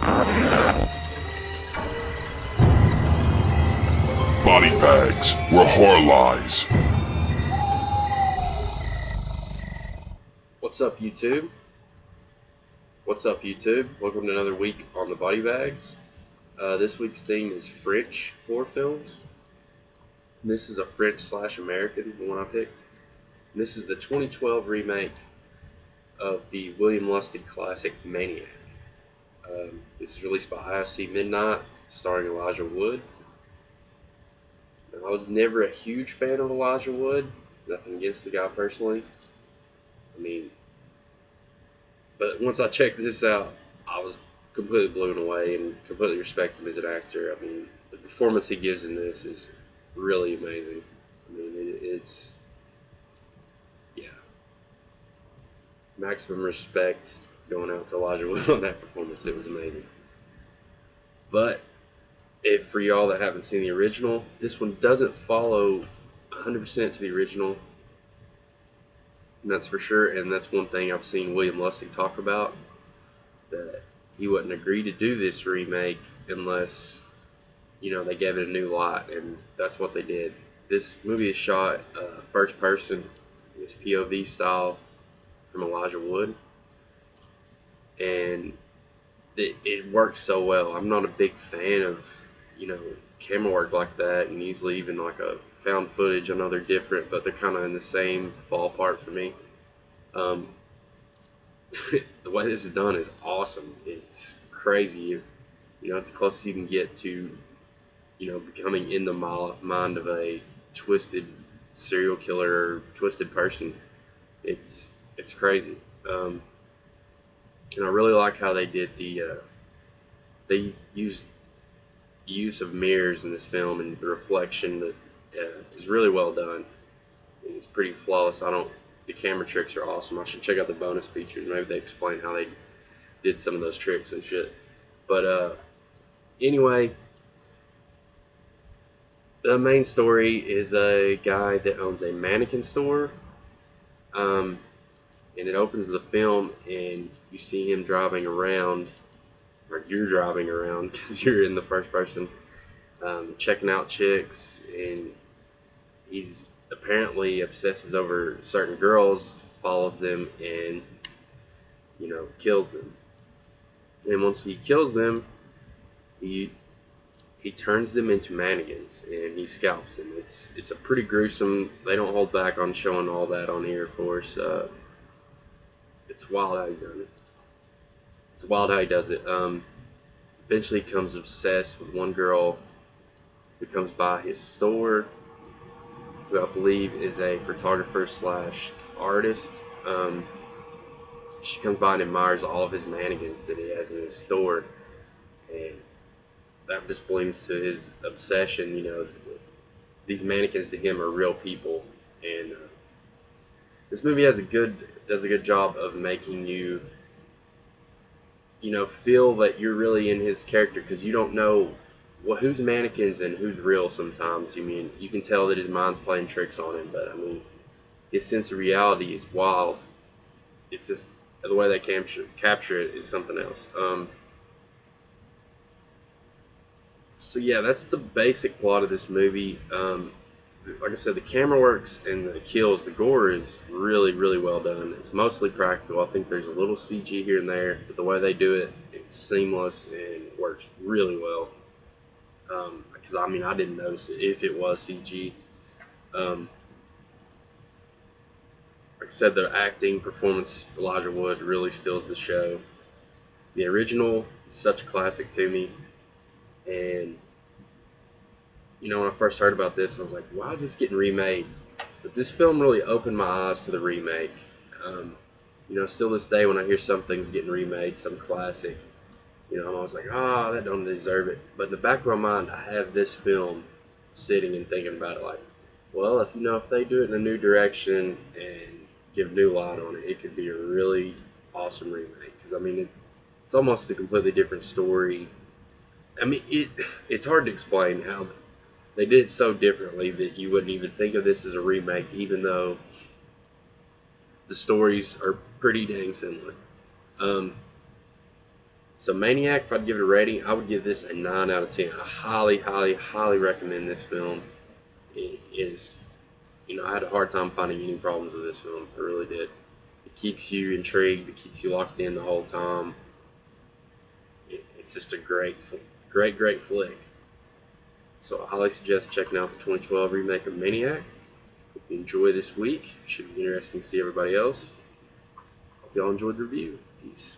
Body bags were horror lies. What's up, YouTube? What's up, YouTube? Welcome to another week on the Body Bags. This week's theme is French horror films. This is a French/American, the one I picked. And this is the 2012 remake of the William Lustig classic Maniac. This is released by IFC Midnight, starring Elijah Wood. I was never a huge fan of Elijah Wood. Nothing against the guy personally. But once I checked this out, I was completely blown away and completely respect him as an actor. The performance he gives in this is really amazing. It's maximum respect going out to Elijah Wood on that performance. It was amazing. But if for y'all that haven't seen the original, this one doesn't follow 100% to the original. And that's for sure, and that's one thing I've seen William Lustig talk about, that he wouldn't agree to do this remake unless, they gave it a new light, and that's what they did. This movie is shot first person, it's POV style from Elijah Wood, and it works so well. I'm not a big fan of camera work like that, and usually even like a found footage. I know they're different, but they're kind of in the same ballpark for me. The way this is done is awesome. It's crazy. It's the closest you can get to becoming in the mind of a twisted serial killer or twisted person. It's crazy. And I really like how they did they used use of mirrors in this film and the reflection that is really well done. And it's pretty flawless. The camera tricks are awesome. I should check out the bonus features. Maybe they explain how they did some of those tricks and shit. But anyway, the main story is a guy that owns a mannequin store. And it opens the film and you see him driving around, or you're driving around because you're in the first person, checking out chicks, and he's apparently obsesses over certain girls, follows them, and kills them. And once he kills them, he turns them into mannequins and he scalps them. It's a pretty gruesome. They don't hold back on showing all that on here, of course. It's wild how he does it. It's wild how he does it. Eventually he becomes obsessed with one girl who comes by his store, who I believe is a photographer/artist. She comes by and admires all of his mannequins that he has in his store, and that just brings to his obsession. These mannequins to him are real people, and this movie does a good job of making you feel that you're really in his character, because you don't know who's mannequins and who's real sometimes. You can tell that his mind's playing tricks on him, but his sense of reality is wild. It's just the way they capture it is something else. So yeah, that's the basic plot of this movie. Like I said, the camera works and the kills, the gore is really, really well done. It's mostly practical. I think there's a little CG here and there, but the way they do it, it's seamless and works really well. Because I didn't notice it if it was CG. Like I said, the acting, performance, Elijah Wood really steals the show. The original is such a classic to me, and when I first heard about this, I was like, why is this getting remade? But this film really opened my eyes to the remake. Still this day when I hear something's getting remade, some classic, I'm always like, that don't deserve it. But in the back of my mind, I have this film sitting and thinking about it like, well, if they do it in a new direction and give new light on it, it could be a really awesome remake. Because it's almost a completely different story. It's hard to explain how they did it so differently that you wouldn't even think of this as a remake, even though the stories are pretty dang similar. So Maniac, if I'd give it a rating, I would give this a 9 out of 10. I highly, highly, highly recommend this film. It is, I had a hard time finding any problems with this film. I really did. It keeps you intrigued. It keeps you locked in the whole time. It's just a great, great, great flick. So I highly suggest checking out the 2012 remake of Maniac. Hope you enjoy this week. Should be interesting to see everybody else. Hope y'all enjoyed the review. Peace.